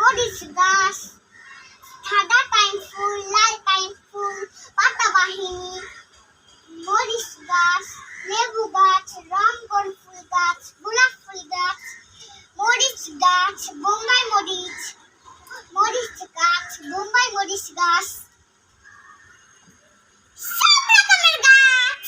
মরিচ গাছ, সাদা টাইম ফুল, লাল টাইম ফুল, পাতাবাহিনী, মরিচ গাছ, লেবু গাছ, রঙ্গন ফুল গাছ, গোলাপ ফুল গাছ, মরিচ গাছ, বোম্বাই মরিচ, মরিচ গাছ, বোম্বাই মরিচ গাছ, সব রকমের গাছ।